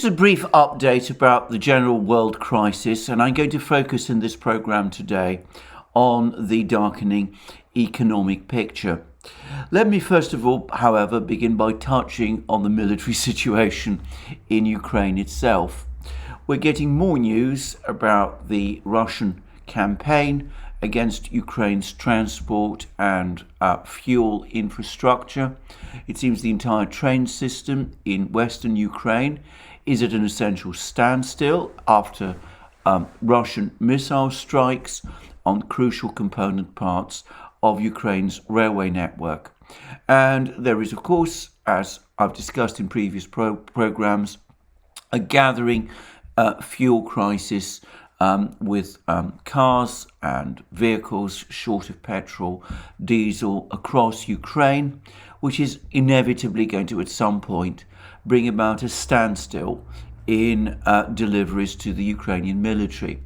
Just a brief update about the general world crisis, and I'm going to focus in this program today on the darkening economic picture. Let me first of all, however, begin by touching on the military situation in Ukraine itself. We're getting more news about the Russian campaign against Ukraine's transport and fuel infrastructure. It seems the entire train system in western Ukraine is at an essential standstill after Russian missile strikes on crucial component parts of Ukraine's railway network. And there is, of course, as I've discussed in previous programs, a gathering fuel crisis with cars and vehicles short of petrol, diesel across Ukraine, which is inevitably going to at some point bring about a standstill in deliveries to the Ukrainian military.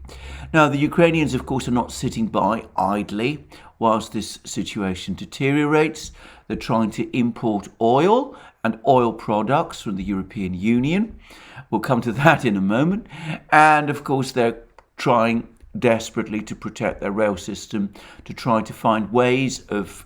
Now, the Ukrainians, of course, are not sitting by idly whilst this situation deteriorates. They're trying to import oil and oil products from the European Union. We'll come to that in a moment. And, of course, they're trying desperately to protect their rail system, to try to find ways of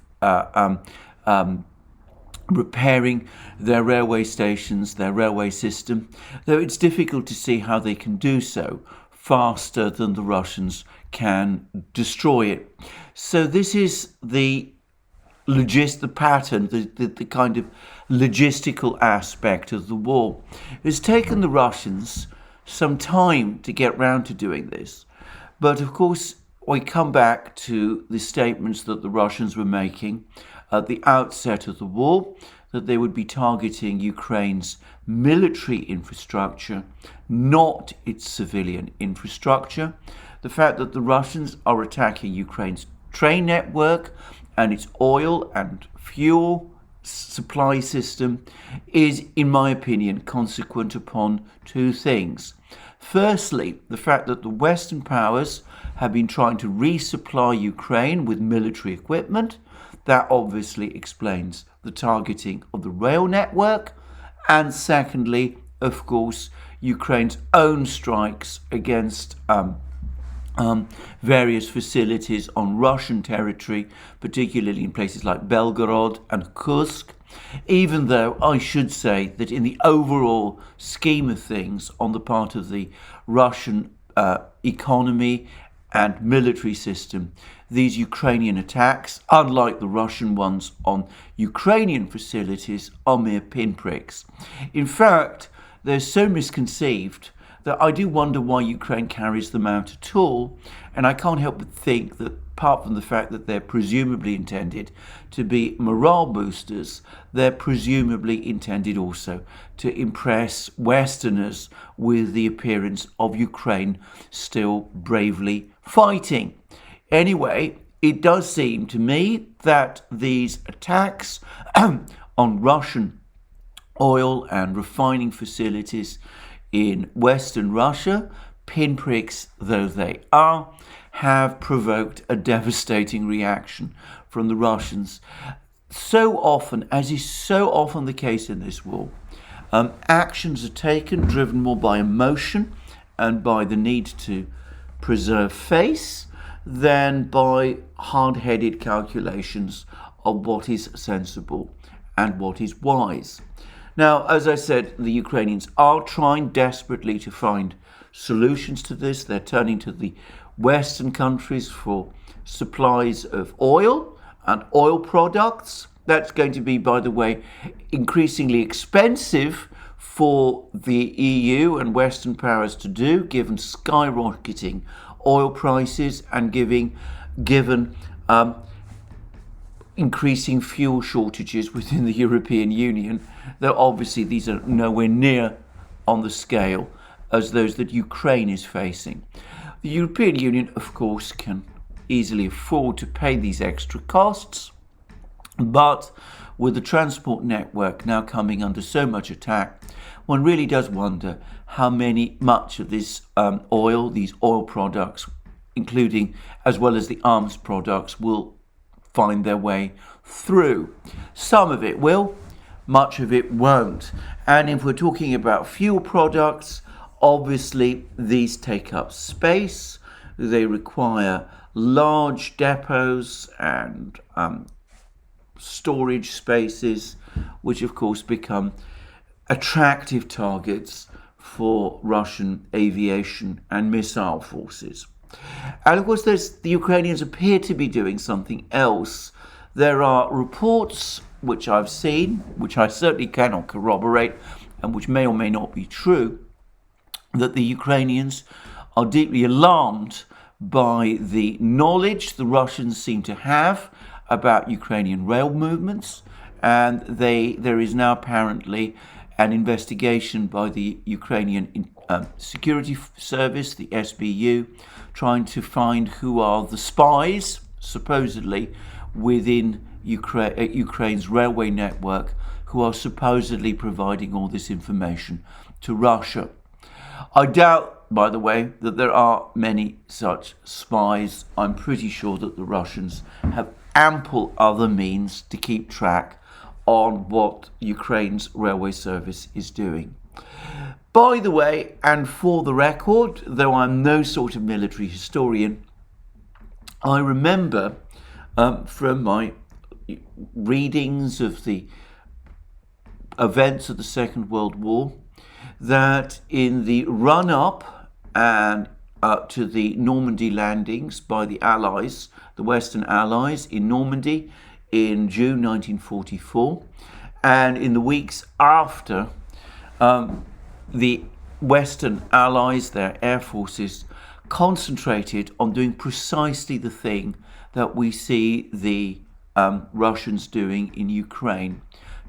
repairing their railway stations, their railway system, though it's difficult to see how they can do so faster than the Russians can destroy it. So this is the pattern, the kind of logistical aspect of the war. It's taken the Russians some time to get round to doing this. But of course, we come back to the statements that the Russians were making at the outset of the war, that they would be targeting Ukraine's military infrastructure, not its civilian infrastructure. The fact that the Russians are attacking Ukraine's train network and its oil and fuel supply system is, in my opinion, consequent upon two things. Firstly, the fact that the Western powers have been trying to resupply Ukraine with military equipment. That obviously explains the targeting of the rail network. And secondly, of course, Ukraine's own strikes against various facilities on Russian territory, particularly in places like Belgorod and Kursk, even though I should say that in the overall scheme of things on the part of the Russian economy and military system, these Ukrainian attacks, unlike the Russian ones on Ukrainian facilities, are mere pinpricks. In fact, they're so misconceived that I do wonder why Ukraine carries them out at all. And I can't help but think that apart from the fact that they're presumably intended to be morale boosters, they're presumably intended also to impress Westerners with the appearance of Ukraine still bravely fighting. Anyway, it does seem to me that these attacks on Russian oil and refining facilities in Western Russia, pinpricks though they are, have provoked a devastating reaction from the Russians. So often, as is so often the case in this war, actions are taken driven more by emotion and by the need to preserve face than by hard-headed calculations of what is sensible and what is wise. Now, as I said, the Ukrainians are trying desperately to find solutions to this. They're turning to the Western countries for supplies of oil and oil products. That's going to be, by the way, increasingly expensive for the EU and Western powers to do, given skyrocketing oil prices and given increasing fuel shortages within the European Union, though obviously these are nowhere near on the scale as those that Ukraine is facing. The European Union, of course, can easily afford to pay these extra costs, but with the transport network now coming under so much attack, one really does wonder how much of this these oil products, including as well as the arms products, will find their way through. Some of it will, much of it won't. And if we're talking about fuel products, obviously these take up space. They require large depots and storage spaces, which of course become attractive targets for Russian aviation and missile forces. And of course, the Ukrainians appear to be doing something else. There are reports which I've seen, which I certainly cannot corroborate, and which may or may not be true, that the Ukrainians are deeply alarmed by the knowledge the Russians seem to have about Ukrainian rail movements, and there is now apparently an investigation by the Ukrainian Security Service, the SBU, trying to find who are the spies, supposedly, within Ukraine's railway network, who are supposedly providing all this information to Russia. I doubt, by the way, that there are many such spies. I'm pretty sure that the Russians have ample other means to keep track on what Ukraine's railway service is doing. By the way, and for the record, though I'm no sort of military historian, I remember from my readings of the events of the Second World War that in the run-up and to the Normandy landings by the Allies, the Western Allies in Normandy in June 1944, and in the weeks after, the Western Allies, their air forces, concentrated on doing precisely the thing that we see the Russians doing in Ukraine,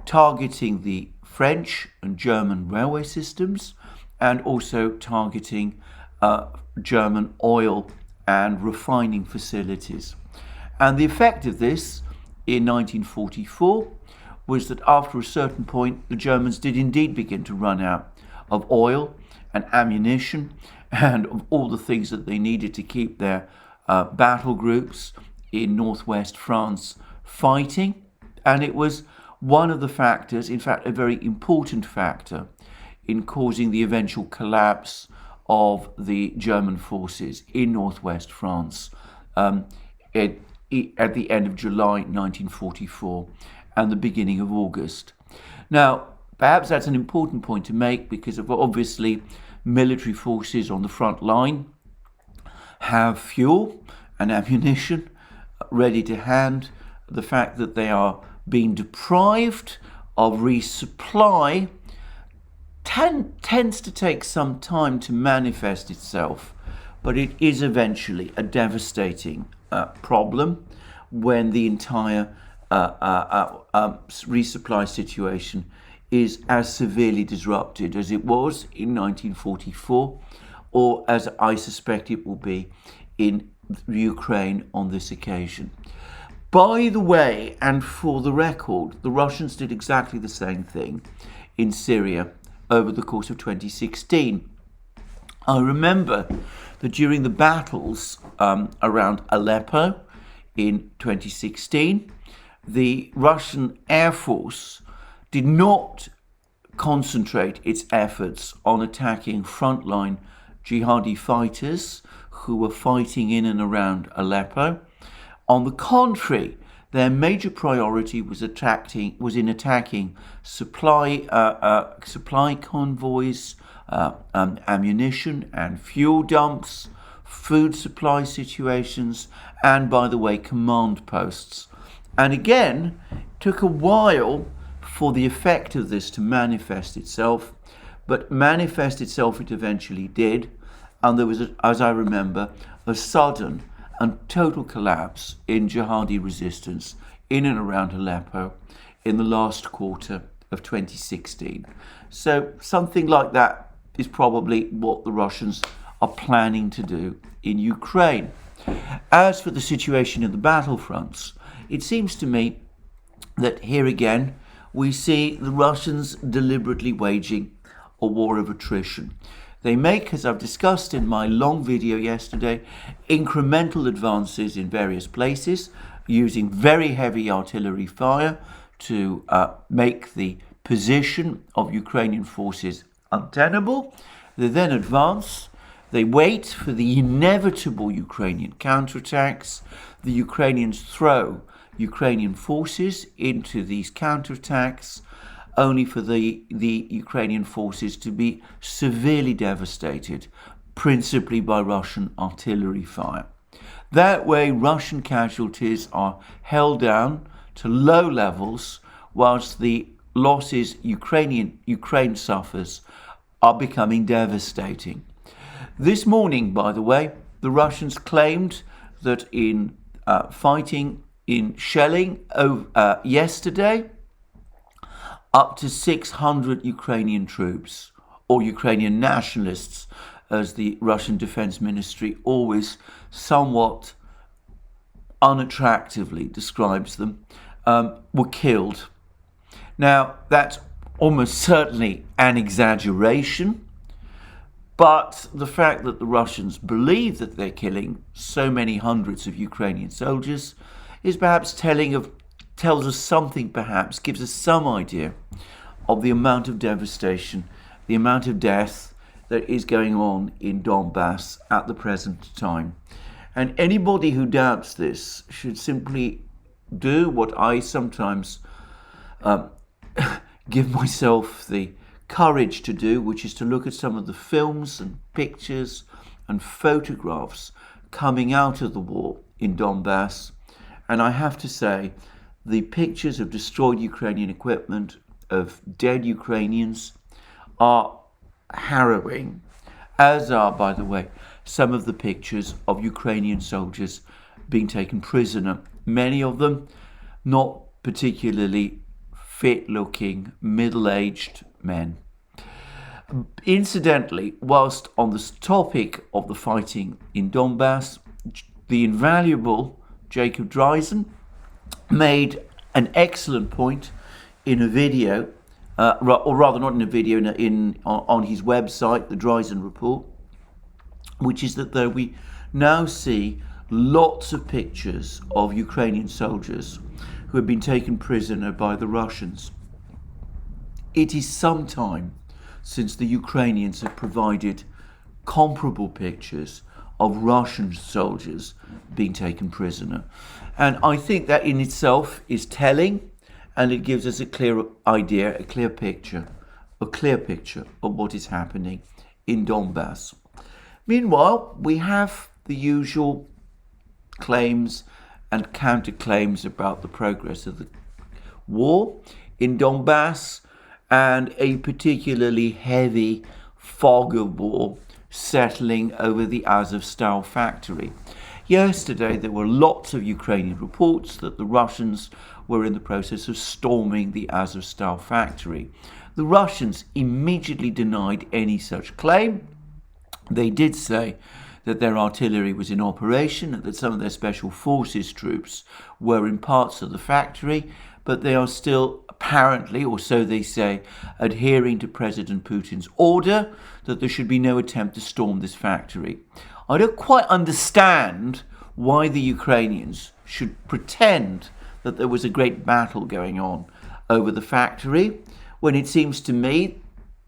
targeting the French and German railway systems, and also targeting German oil and refining facilities. And the effect of this in 1944 was that after a certain point, the Germans did indeed begin to run out of oil and ammunition and of all the things that they needed to keep their battle groups in northwest France fighting. And it was one of the factors, in fact, a very important factor in causing the eventual collapse of the German forces in northwest France at the end of July 1944 and the beginning of August. Now, perhaps that's an important point to make because of obviously military forces on the front line have fuel and ammunition ready to hand. The fact that they are being deprived of resupply tends to take some time to manifest itself, but it is eventually a devastating problem when the entire resupply situation is as severely disrupted as it was in 1944, or as I suspect it will be in Ukraine on this occasion. By the way, and for the record, the Russians did exactly the same thing in Syria over the course of 2016. I remember that during the battles around Aleppo in 2016, the Russian Air Force did not concentrate its efforts on attacking frontline jihadi fighters who were fighting in and around Aleppo. On the contrary, their major priority was in attacking supply convoys, ammunition and fuel dumps, food supply situations, and, by the way, command posts. And again, it took a while for the effect of this to manifest itself, but manifest itself it eventually did, and there was, as I remember, a sudden and total collapse in jihadi resistance in and around Aleppo in the last quarter of 2016. So something like that is probably what the Russians are planning to do in Ukraine. As for the situation in the battlefronts, it seems to me that here again we see the Russians deliberately waging a war of attrition. They make, as I've discussed in my long video yesterday, incremental advances in various places, using very heavy artillery fire to make the position of Ukrainian forces untenable. They then advance. They wait for the inevitable Ukrainian counterattacks. The Ukrainians throw Ukrainian forces into these counterattacks, only for the Ukrainian forces to be severely devastated, principally by Russian artillery fire. That way, Russian casualties are held down to low levels, whilst the losses Ukraine suffers are becoming devastating. This morning, by the way, the Russians claimed that in fighting, in shelling yesterday, up to 600 Ukrainian troops, or Ukrainian nationalists, as the Russian Defense Ministry always somewhat unattractively describes them, were killed. Now, that's almost certainly an exaggeration, but the fact that the Russians believe that they're killing so many hundreds of Ukrainian soldiers is perhaps tells us something, perhaps gives us some idea of the amount of devastation, the amount of death that is going on in Donbass at the present time. And anybody who doubts this should simply do what I sometimes give myself the courage to do, which is to look at some of the films and pictures and photographs coming out of the war in Donbass. And I have to say, the pictures of destroyed Ukrainian equipment, of dead Ukrainians, are harrowing, as are, by the way, some of the pictures of Ukrainian soldiers being taken prisoner, many of them not particularly fit-looking, middle-aged men. Incidentally, whilst on this topic of the fighting in Donbass, the invaluable Jacob Duran made an excellent point in a video, or rather not in a video, on his website, the Duran Report, which is that though we now see lots of pictures of Ukrainian soldiers who have been taken prisoner by the Russians, it is some time since the Ukrainians have provided comparable pictures of Russian soldiers being taken prisoner. And I think that in itself is telling, and it gives us a clear idea, a clear picture of what is happening in Donbass. Meanwhile, we have the usual claims and counterclaims about the progress of the war in Donbass, and a particularly heavy fog of war settling over the Azovstal factory. Yesterday, there were lots of Ukrainian reports that the Russians were in the process of storming the Azovstal factory. The Russians immediately denied any such claim. They did say that their artillery was in operation and that some of their special forces troops were in parts of the factory, but they are still apparently, or so they say, adhering to President Putin's order that there should be no attempt to storm this factory. I don't quite understand why the Ukrainians should pretend that there was a great battle going on over the factory, when it seems to me,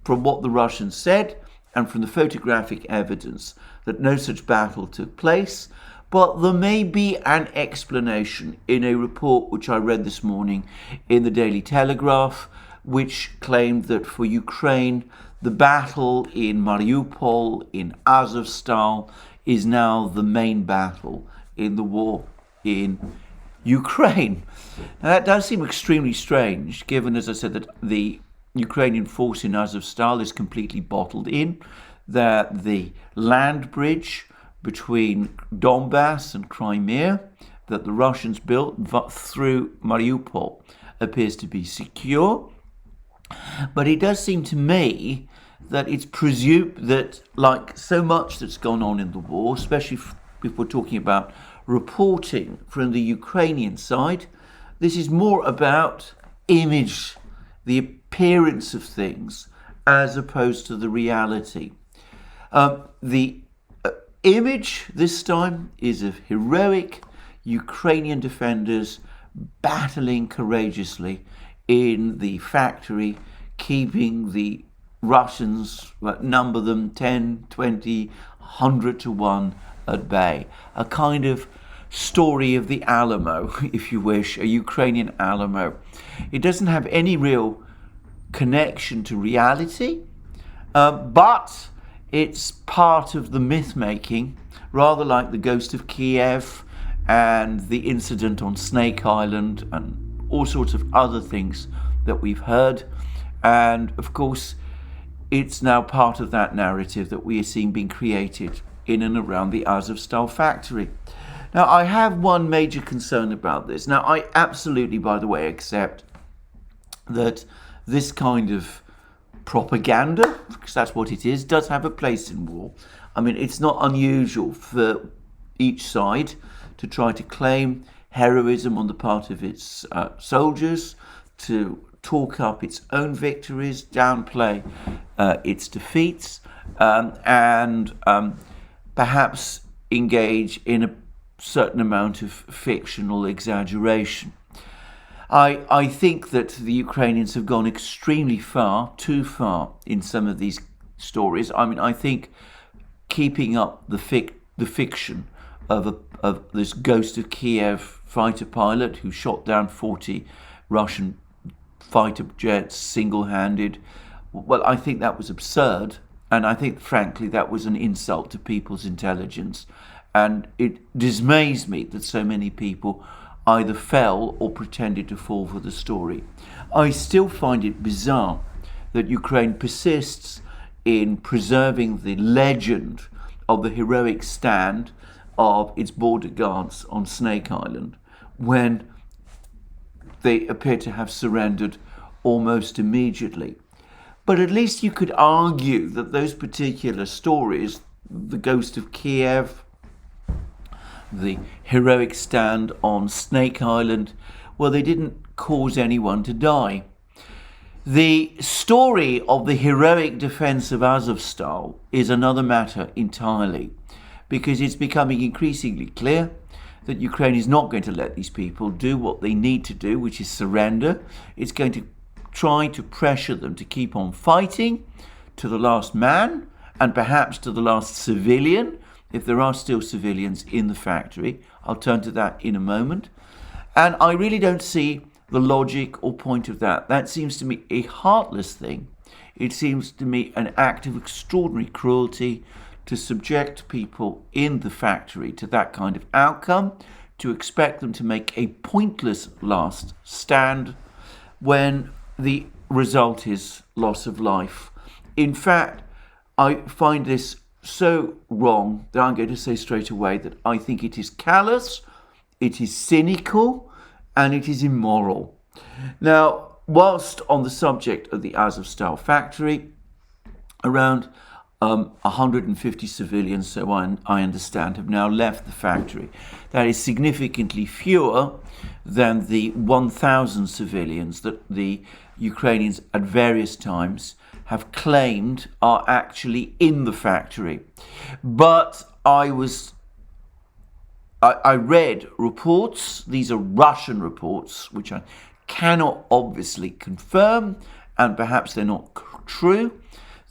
from what the Russians said and from the photographic evidence, that no such battle took place. But there may be an explanation in a report which I read this morning in the Daily Telegraph, which claimed that for Ukraine, the battle in Mariupol, in Azovstal, is now the main battle in the war in Ukraine. Now, that does seem extremely strange, given, as I said, that the Ukrainian force in Azovstal is completely bottled in, that the land bridge between Donbass and Crimea that the Russians built through Mariupol appears to be secure. But it does seem to me that it's presumed that, like so much that's gone on in the war, especially if we're talking about reporting from the Ukrainian side, this is more about image, the appearance of things, as opposed to the reality. The image this time is of heroic Ukrainian defenders battling courageously in the factory, keeping the Russians, number them 10, 20, 100 to 1 at bay. A kind of story of the Alamo, if you wish, a Ukrainian Alamo. It doesn't have any real connection to reality, but it's part of the myth-making, rather like the Ghost of Kiev and the incident on Snake Island and all sorts of other things that we've heard. And of course, it's now part of that narrative that we are seeing being created in and around the Azovstal factory. Now, I have one major concern about this. Now, I absolutely, by the way, accept that this kind of propaganda, because that's what it is, does have a place in war. I mean, it's not unusual for each side to try to claim heroism on the part of its soldiers, to talk up its own victories, downplay its defeats, and perhaps engage in a certain amount of fictional exaggeration. I think that the Ukrainians have gone extremely far, too far, in some of these stories. I mean, I think keeping up the fiction of this Ghost of Kiev fighter pilot who shot down 40 Russian fighter jets single-handed, well, I think that was absurd. And I think, frankly, that was an insult to people's intelligence. And it dismays me that so many people either fell or pretended to fall for the story. I still find it bizarre that Ukraine persists in preserving the legend of the heroic stand of its border guards on Snake Island when they appear to have surrendered almost immediately. But at least you could argue that those particular stories, the Ghost of Kiev, the heroic stand on Snake Island, well, they didn't cause anyone to die. The story of the heroic defense of Azovstal is another matter entirely, because it's becoming increasingly clear that Ukraine is not going to let these people do what they need to do, which is surrender. It's going to try to pressure them to keep on fighting to the last man and perhaps to the last civilian, if there are still civilians in the factory. I'll turn to that in a moment. And I really don't see the logic or point of that. That seems to me a heartless thing. It seems to me an act of extraordinary cruelty to subject people in the factory to that kind of outcome, to expect them to make a pointless last stand when the result is loss of life. In fact, I find this so wrong that I'm going to say straight away that I think it is callous, it is cynical, and it is immoral. Now, whilst on the subject of the Azovstal factory, around 150 civilians, so I understand, have now left the factory. That is significantly fewer than the 1,000 civilians that the Ukrainians at various times have claimed are actually in the factory. But I read reports, these are Russian reports, which I cannot obviously confirm, and perhaps they're not true,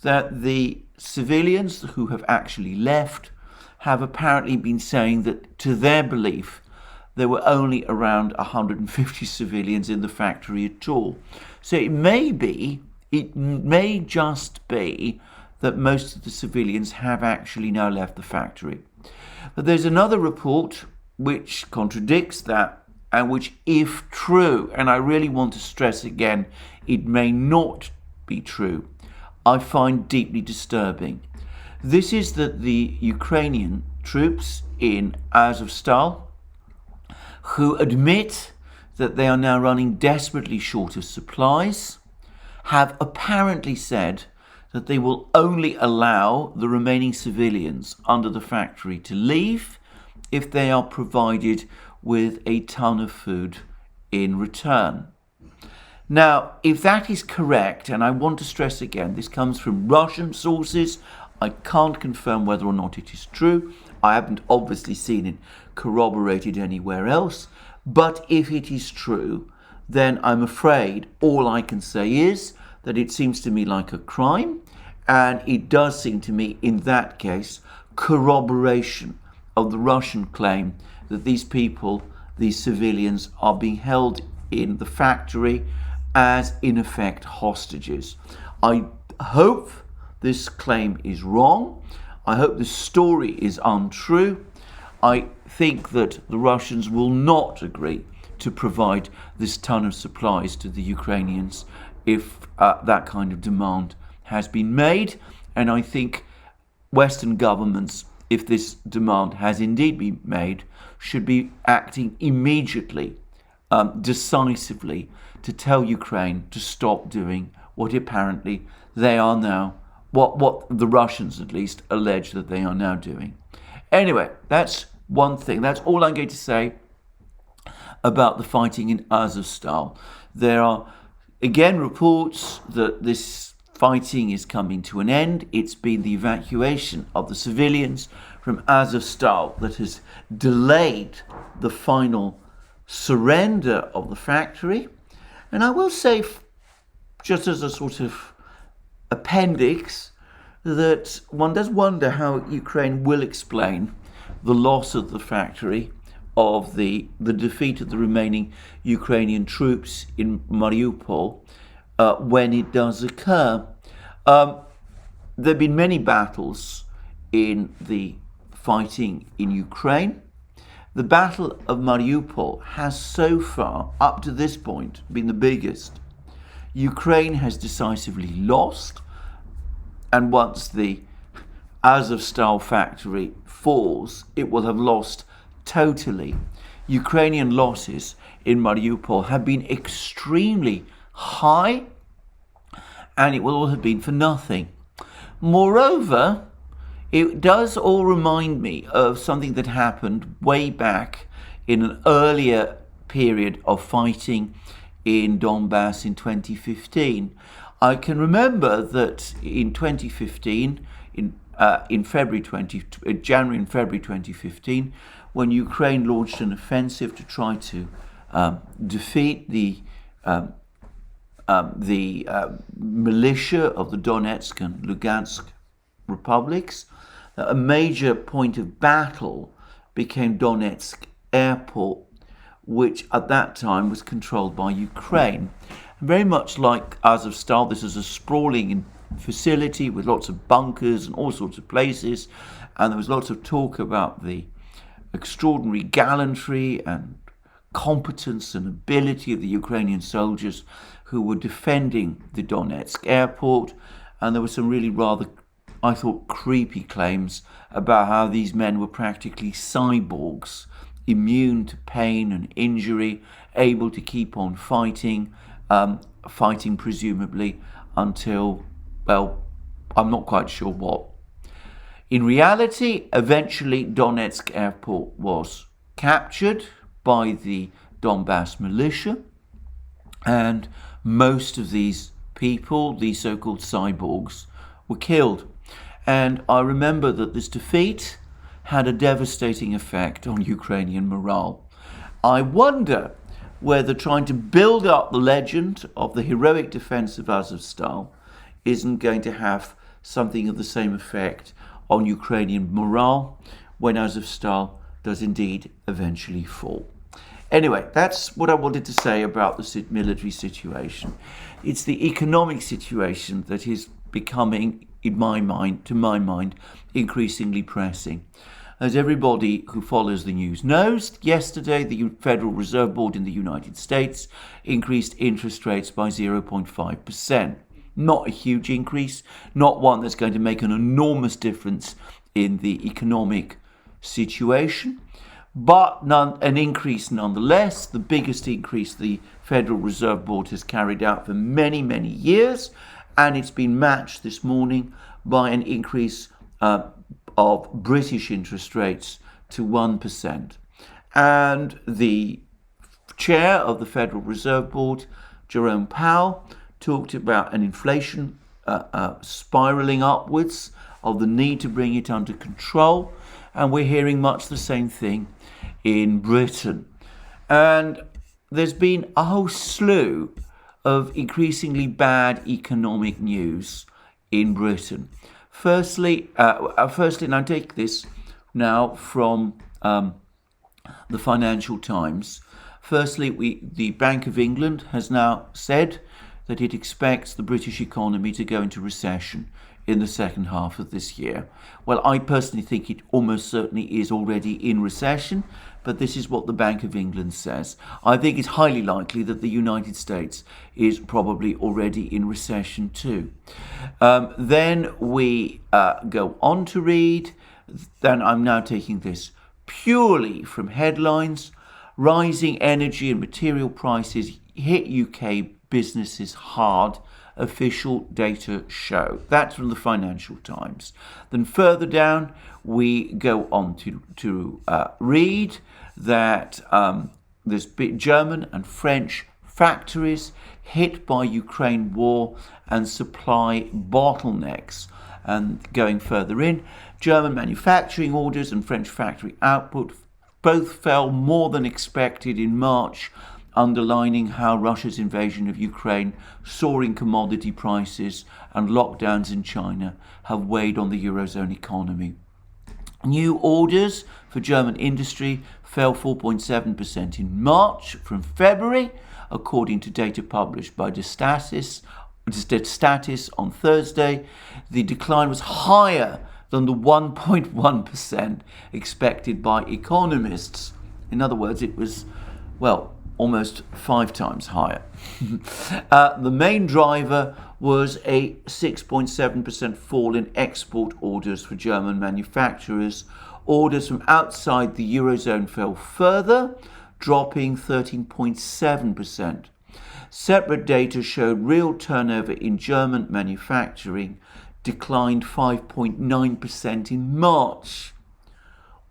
that the civilians who have actually left have apparently been saying that, to their belief, there were only around 150 civilians in the factory at all. So it may just be that most of the civilians have actually now left the factory. But there's another report which contradicts that, and which, if true, and I really want to stress again, it may not be true, I find deeply disturbing. This is that the Ukrainian troops in Azovstal, who admit that they are now running desperately short of supplies, have apparently said that they will only allow the remaining civilians under the factory to leave if they are provided with a ton of food in return. Now, if that is correct, and I want to stress again, this comes from Russian sources, I can't confirm whether or not it is true. I haven't obviously seen it corroborated anywhere else. But if it is true, then I'm afraid all I can say is that it seems to me like a crime, and it does seem to me in that case corroboration of the Russian claim that these people, these civilians, are being held in the factory as in effect hostages. I hope this claim is wrong. I hope the story is untrue. I think that the Russians will not agree to provide this ton of supplies to the Ukrainians if that kind of demand has been made. And I think Western governments, if this demand has indeed been made, should be acting immediately, decisively, to tell Ukraine to stop doing what apparently they are now, what the Russians at least allege that they are now doing. Anyway, that's one thing. That's all I'm going to say about the fighting in Azovstal. There are, again, reports that this fighting is coming to an end. It's been the evacuation of the civilians from Azovstal that has delayed the final surrender of the factory. And I will say, just as a sort of appendix, that one does wonder how Ukraine will explain the loss of the factory, of the defeat of the remaining Ukrainian troops in Mariupol when it does occur. There have been many battles in the fighting in Ukraine. The Battle of Mariupol has so far, up to this point, been the biggest. Ukraine has decisively lost, and once the Azovstal factory falls, it will have lost totally. Ukrainian losses in Mariupol have been extremely high, and it will all have been for nothing. Moreover, it does all remind me of something that happened way back in an earlier period of fighting in Donbass in 2015. I can remember that in 2015, in January and February 2015, when Ukraine launched an offensive to try to defeat the militia of the Donetsk and Lugansk republics, a major point of battle became Donetsk airport, which at that time was controlled by Ukraine. Very much like Azovstal, this is a sprawling facility with lots of bunkers and all sorts of places, and there was lots of talk about the extraordinary gallantry and competence and ability of the Ukrainian soldiers who were defending the Donetsk airport, and there were some really rather, I thought, creepy claims about how these men were practically cyborgs, immune to pain and injury, able to keep on fighting presumably until, well, I'm not quite sure what. In reality, eventually Donetsk airport was captured by the Donbass militia, and most of these people, these so-called cyborgs, were killed. And I remember that this defeat had a devastating effect on Ukrainian morale. I wonder whether trying to build up the legend of the heroic defense of Azovstal isn't going to have something of the same effect on Ukrainian morale when Azovstal does indeed eventually fall. Anyway, that's what I wanted to say about the military situation. It's the economic situation that is becoming, in my mind, to my mind, increasingly pressing. As everybody who follows the news knows, yesterday the Federal Reserve Board in the United States increased interest rates by 0.5%. Not a huge increase, not one that's going to make an enormous difference in the economic situation, but an increase nonetheless, the biggest increase the Federal Reserve Board has carried out for many, many years, and it's been matched this morning by an increase of British interest rates to 1%. And the chair of the Federal Reserve Board, Jerome Powell, talked about an inflation spiraling upwards, of the need to bring it under control, and we're hearing much the same thing in Britain. And there's been a whole slew of increasingly bad economic news in Britain. Firstly, and I take this now from the Financial Times. Firstly, the Bank of England has now said that it expects the British economy to go into recession in the second half of this year. Well, I personally think it almost certainly is already in recession, but this is what the Bank of England says. I think it's highly likely that the United States is probably already in recession too. Then we go on to read, then I'm now taking this purely from headlines. Rising energy and material prices hit UK businesses hard, official data show. That's from the Financial Times. Then further down, we go on to read that there's German and French factories hit by Ukraine war and supply bottlenecks. And going further in, German manufacturing orders and French factory output both fell more than expected in March, underlining how Russia's invasion of Ukraine, soaring commodity prices and lockdowns in China have weighed on the Eurozone economy. New orders for German industry fell 4.7% in March from February, according to data published by Statis on Thursday. The decline was higher than the 1.1% expected by economists. In other words, it was, well, almost 5 times higher. The main driver was a 6.7% fall in export orders for German manufacturers. Orders from outside the Eurozone fell further, dropping 13.7%. Separate data showed real turnover in German manufacturing declined 5.9% in March.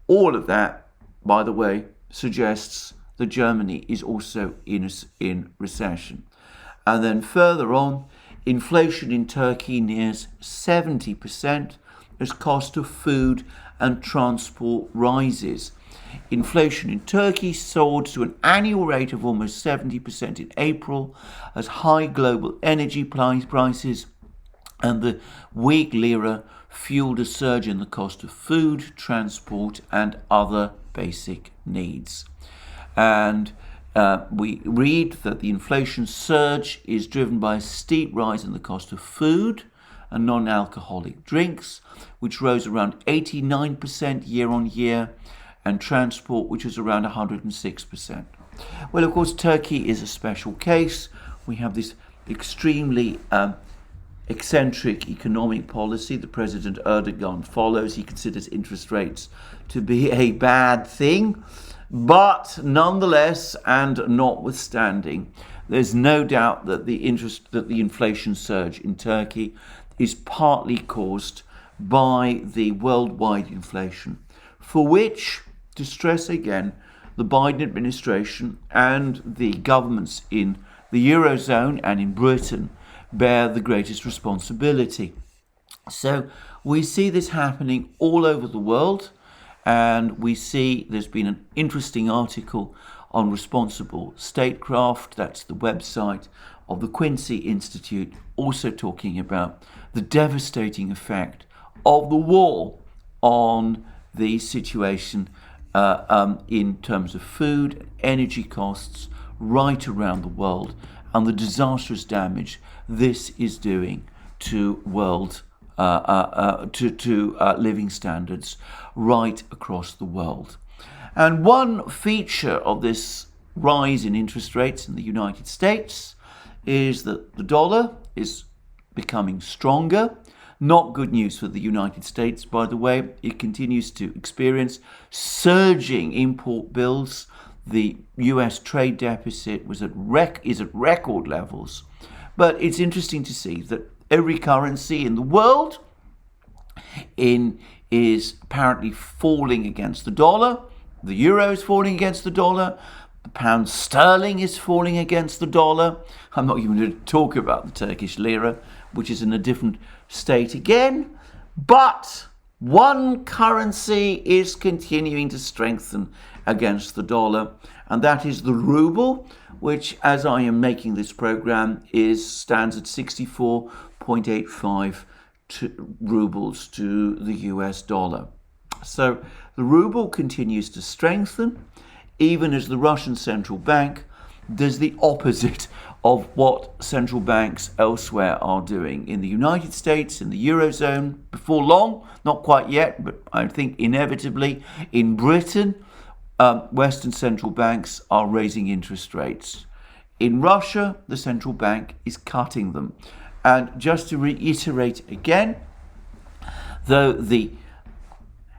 All of that, by the way, suggests that Germany is also in recession. And then further on, inflation in Turkey nears 70% as cost of food and transport rises. Inflation in Turkey soared to an annual rate of almost 70% in April as high global energy prices and the weak lira fueled a surge in the cost of food, transport, and other basic needs. And we read that the inflation surge is driven by a steep rise in the cost of food and non-alcoholic drinks, which rose around 89% year on year, and transport, which is around 106%. Well, of course, Turkey is a special case. We have this extremely eccentric economic policy that President Erdogan follows. He considers interest rates to be a bad thing. But nonetheless, and notwithstanding, there's no doubt that the inflation surge in Turkey is partly caused by the worldwide inflation, for which, to stress again, the Biden administration and the governments in the Eurozone and in Britain bear the greatest responsibility. So we see this happening all over the world, and we see there's been an interesting article on responsible statecraft. That's the website of the Quincy Institute, also talking about the devastating effect of the war on the situation in terms of food, energy costs right around the world, and the disastrous damage this is doing to living standards right across the world. And one feature of this rise in interest rates in the United States is that the dollar is becoming stronger. Not good news for the United States, by the way. It continues to experience surging import bills. The US trade deficit is at record levels. But it's interesting to see that every currency in the world is apparently falling against the dollar. The euro is falling against the dollar. The pound sterling is falling against the dollar. I'm not even going to talk about the Turkish lira, which is in a different state again. But one currency is continuing to strengthen against the dollar, and that is the ruble, which, as I am making this program, stands at 64.85 rubles to the US dollar. So the ruble continues to strengthen, even as the Russian central bank does the opposite of what central banks elsewhere are doing. In the United States, in the Eurozone, before long, not quite yet, but I think inevitably, in Britain, Western central banks are raising interest rates. In Russia, the central bank is cutting them. And just to reiterate again, though the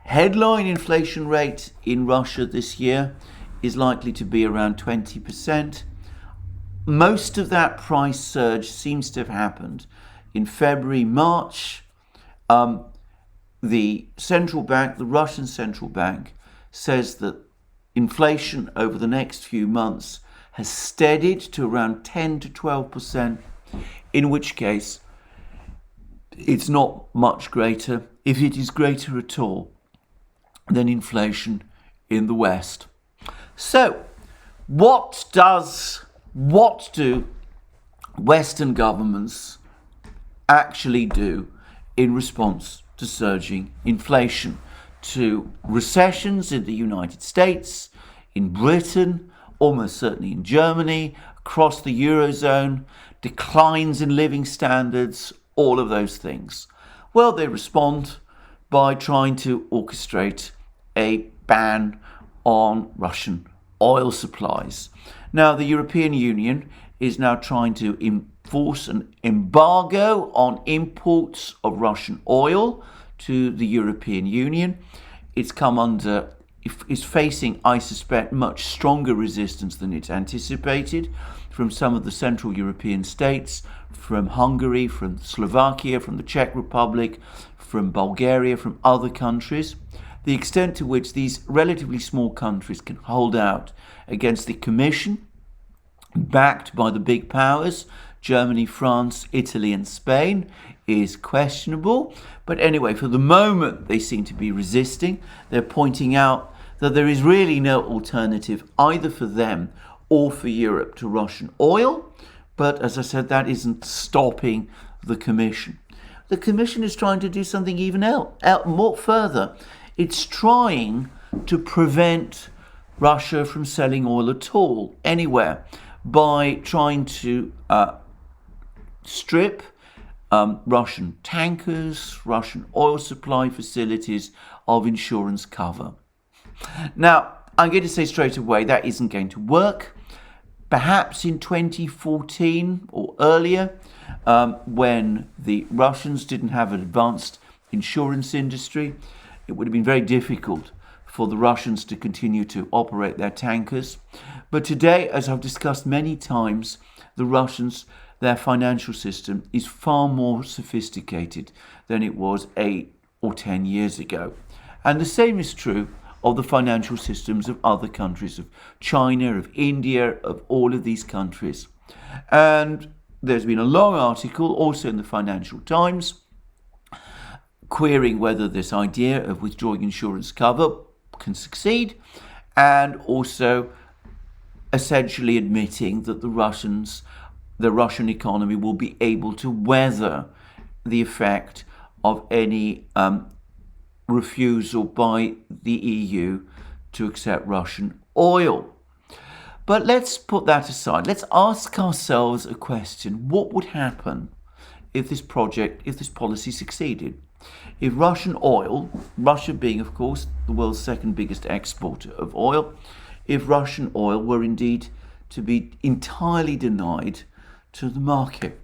headline inflation rate in Russia this year is likely to be around 20%, most of that price surge seems to have happened in February, March. The central bank, the Russian central bank, says that inflation over the next few months has steadied to around 10 to 12%, in which case it's not much greater, if it is greater at all, than inflation in the West. So, what do Western governments actually do in response to surging inflation, to recessions in the United States, in Britain, almost certainly in Germany, across the Eurozone, declines in living standards, all of those things? Well, they respond by trying to orchestrate a ban on Russian oil supplies. Now, the European Union is now trying to enforce an embargo on imports of Russian oil to the European Union. It's facing, I suspect, much stronger resistance than it's anticipated from some of the Central European states, from Hungary, from Slovakia, from the Czech Republic, from Bulgaria, from other countries. The extent to which these relatively small countries can hold out against the Commission, backed by the big powers, Germany, France, Italy, and Spain, is questionable. But anyway, for the moment, they seem to be resisting. They're pointing out that there is really no alternative either for them or for Europe to Russian oil. But as I said, that isn't stopping the Commission. The Commission is trying to do something even more further. It's trying to prevent Russia from selling oil at all, anywhere, by trying to strip Russian tankers, Russian oil supply facilities of insurance cover. Now, I'm going to say straight away that isn't going to work. Perhaps in 2014 or earlier, when the Russians didn't have an advanced insurance industry, it would have been very difficult for the Russians to continue to operate their tankers. But today, as I've discussed many times, the Russians, their financial system is far more sophisticated than it was 8 or 10 years ago. And the same is true of the financial systems of other countries, of China, of India, of all of these countries. And there's been a long article also in the Financial Times querying whether this idea of withdrawing insurance cover can succeed, and also essentially admitting that the Russian economy will be able to weather the effect of any refusal by the EU to accept Russian oil. But let's put that aside. Let's ask ourselves a question. What would happen if this policy succeeded? If Russian oil, Russia being, of course, the world's second biggest exporter of oil, if Russian oil were indeed to be entirely denied to the market,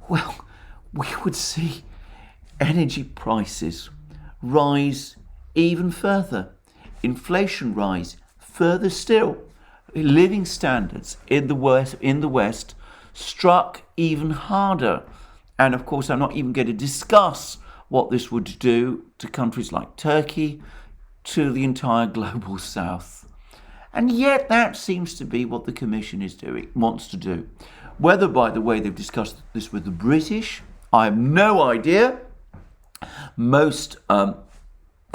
well, we would see energy prices rise even further, inflation rise further still, living standards in the West struck even harder. And of course, I'm not even going to discuss what this would do to countries like Turkey, to the entire global South. And yet that seems to be what the Commission wants to do. Whether, by the way, they've discussed this with the British, I have no idea. Most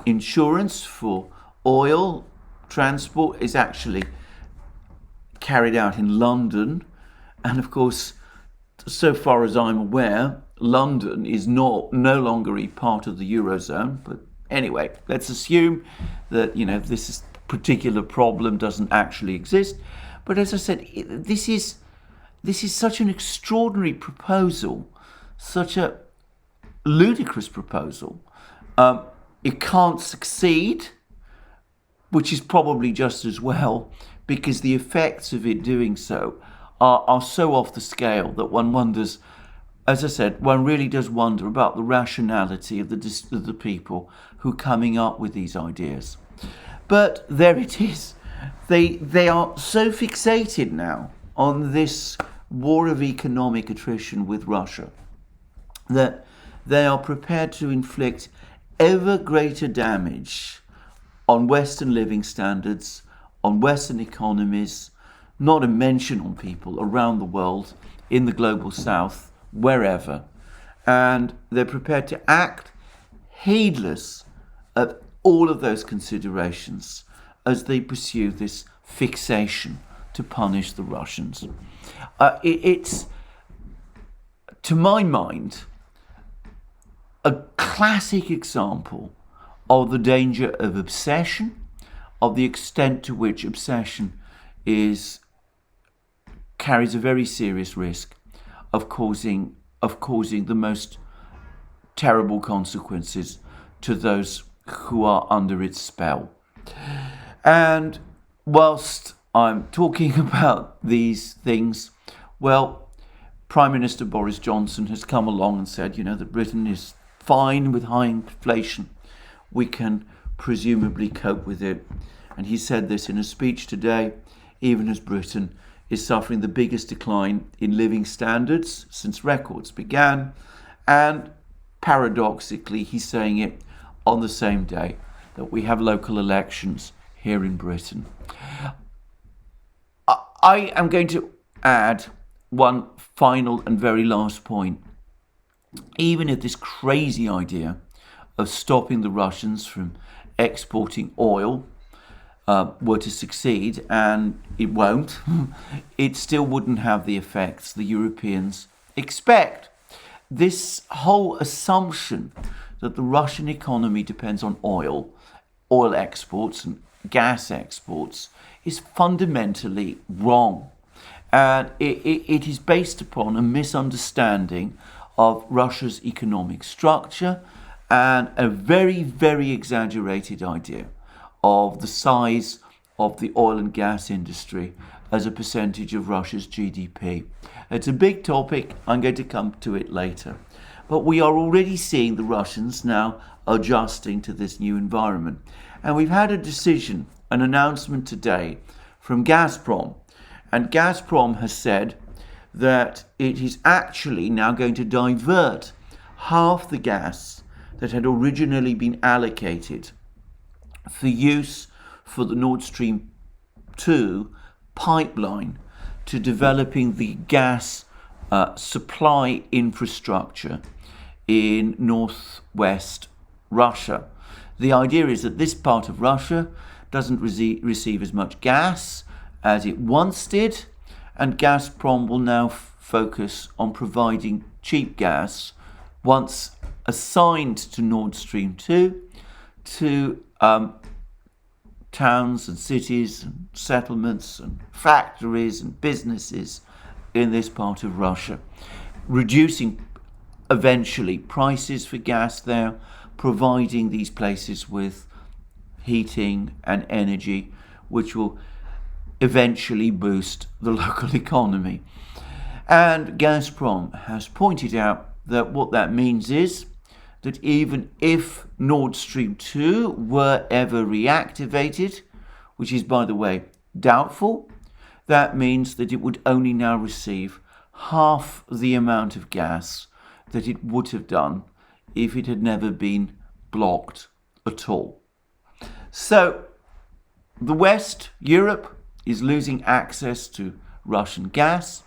insurance for oil transport is actually carried out in London. And of course, so far as I'm aware, London is no longer a part of the Eurozone. But anyway, let's assume that, this particular problem doesn't actually exist. But as I said, this is such an extraordinary proposal, such a ludicrous proposal. It can't succeed, which is probably just as well, because the effects of it doing so are so off the scale that one wonders, as I said, one really does wonder about the rationality of the people who are coming up with these ideas. But there it is. They are so fixated now on this war of economic attrition with Russia that they are prepared to inflict ever greater damage on Western living standards, on Western economies, not to mention on people around the world, in the global south, wherever. And they're prepared to act heedless of all of those considerations as they pursue this fixation to punish the Russians. It's, to my mind, a classic example of the danger of obsession, of the extent to which obsession carries a very serious risk of causing the most terrible consequences to those who are under its spell. And whilst I'm talking about these things, well, Prime Minister Boris Johnson has come along and said, that Britain is fine with high inflation. We can presumably cope with it. And he said this in a speech today, even as Britain is suffering the biggest decline in living standards since records began. And paradoxically, he's saying it on the same day that we have local elections here in Britain. I am going to add one final and very last point. Even if this crazy idea of stopping the Russians from exporting oil were to succeed, and it won't, it still wouldn't have the effects the Europeans expect. This whole assumption that the Russian economy depends on oil exports and gas exports is fundamentally wrong. And it is based upon a misunderstanding of Russia's economic structure and a very, very exaggerated idea of the size of the oil and gas industry as a percentage of Russia's GDP. It's a big topic. I'm going to come to it later. But we are already seeing the Russians now adjusting to this new environment. And we've had a decision, an announcement today from Gazprom. And Gazprom has said that it is actually now going to divert half the gas that had originally been allocated for use for the Nord Stream 2 pipeline to developing the gas supply infrastructure in northwest Russia. The idea is that this part of Russia doesn't receive as much gas as it once did, and Gazprom will now focus on providing cheap gas once assigned to Nord Stream 2 to towns and cities and settlements and factories and businesses in this part of Russia, reducing eventually prices for gas there, providing these places with heating and energy, which will eventually boost the local economy. And Gazprom has pointed out that what that means is that even if Nord Stream 2 were ever reactivated, which is, by the way, doubtful, that means that it would only now receive half the amount of gas that it would have done if it had never been blocked at all. So the West, Europe, is losing access to Russian gas.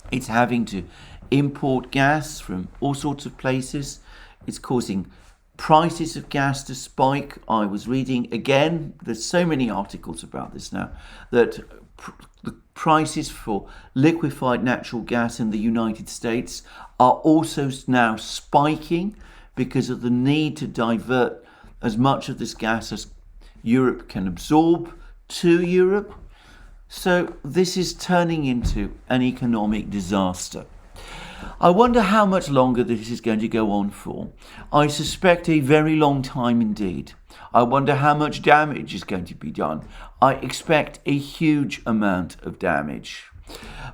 It's having to import gas from all sorts of places. It's causing prices of gas to spike. I was reading, again, there's so many articles about this now, that the prices for liquefied natural gas in the United States are also now spiking because of the need to divert as much of this gas as Europe can absorb to Europe. So this is turning into an economic disaster. I wonder how much longer this is going to go on for. I suspect a very long time indeed. I wonder how much damage is going to be done. I expect a huge amount of damage.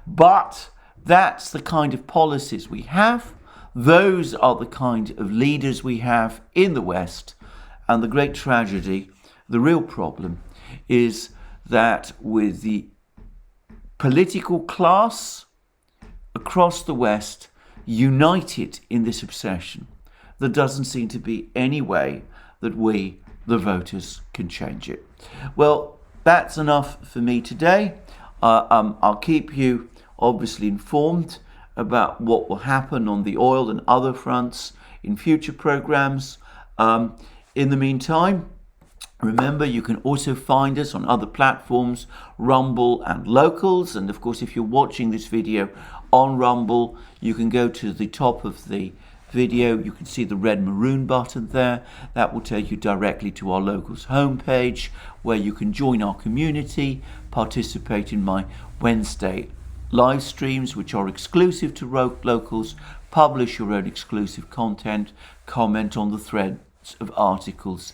But that's the kind of policies we have. Those are the kind of leaders we have in the West. And the great tragedy, the real problem, is that with the political class across the West united in this obsession, there doesn't seem to be any way that we, the voters, can change it. Well, that's enough for me today. I'll keep you obviously informed about what will happen on the oil and other fronts in future programs. In the meantime, remember, you can also find us on other platforms, Rumble and Locals. And of course, if you're watching this video on Rumble, you can go to the top of the video. You can see the red maroon button there. That will take you directly to our Locals homepage, where you can join our community, participate in my Wednesday live streams, which are exclusive to Locals, publish your own exclusive content, comment on the threads of articles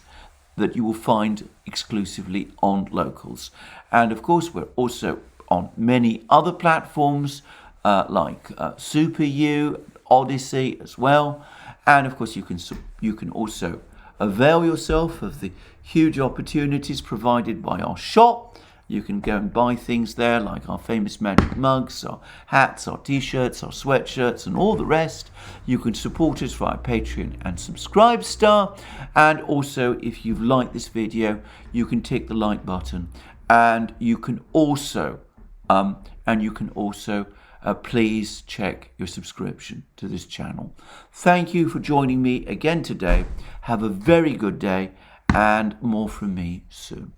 that you will find exclusively on Locals. And of course, we're also on many other platforms like SuperU, ODYSEE as well. And of course, you can also avail yourself of the huge opportunities provided by our shop. You can go and buy things there like our famous magic mugs, our hats, our t-shirts, our sweatshirts, and all the rest. You can support us via Patreon and Subscribestar. And also, if you've liked this video, you can tick the like button. And you can also, please check your subscription to this channel. Thank you for joining me again today. Have a very good day, and more from me soon.